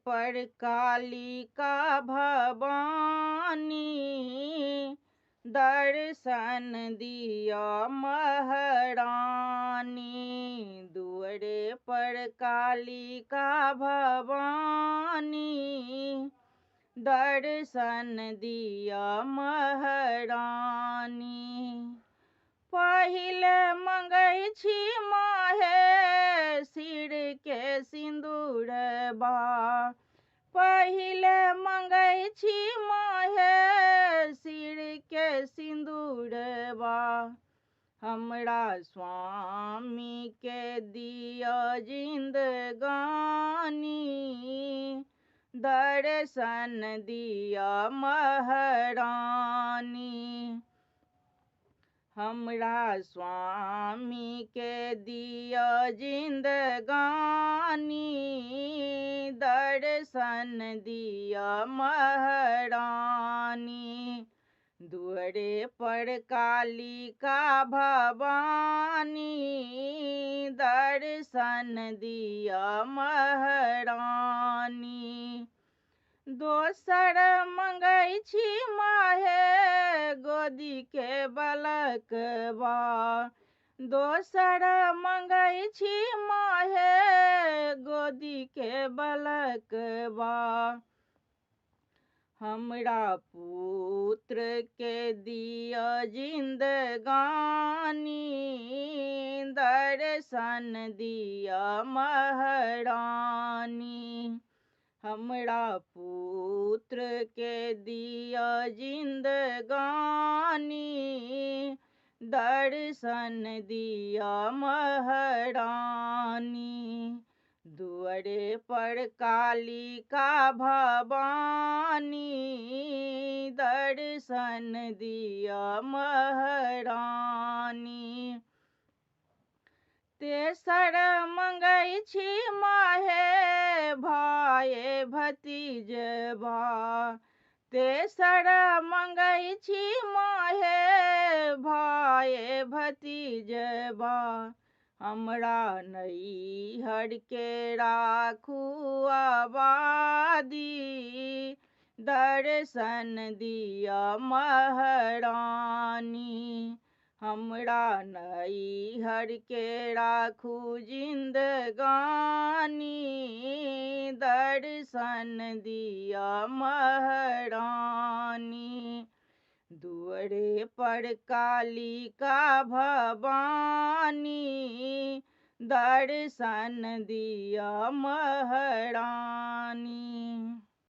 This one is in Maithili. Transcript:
पर कालिका भवानी, दर्शन दिया महारानी। दुअरे पर कालिका भवानी, दर्शन दिया महारानी। पहिले मंगै छी माहे सिर के सिंदूरबा, पहिले मंगै छी माहे सिर के सिंदूरबा। हमरा स्वामी के दिया जिंदगानी, दर्शन दिया महारानी। हमरा स्वामी के दिया जिंदगानी, दर्शन दिया महारानी। दुअरे पर कालिका भवानी, दर्शन दिया महारानी। दोसर मंगै छी माहे गोदी के बलकबा, दोसर मंगै छी माहे गोदी के बलकबा। हमरा पुत्र के दिया जिंदगानी, दर्शन दिया महारानी। हमरा पुत्र के दिया जिंदगानी, दर्शन दिया महारानी। दुअरे पर कालिका भवानी, दर्शन दिया महारानी। तेसर मंगै छी माहे भाये भतीजबा, तेसर मंगै छी माहे भाये भतीजबा। हमरा नैहर के राखू आबादी, दर्शन दिया महारानी। हमरा नैहर के राखू जिंदगानी, दर्शन दिया महारानी। दुअरे पर कालिका भवानी, दर्शन दिया महारानी।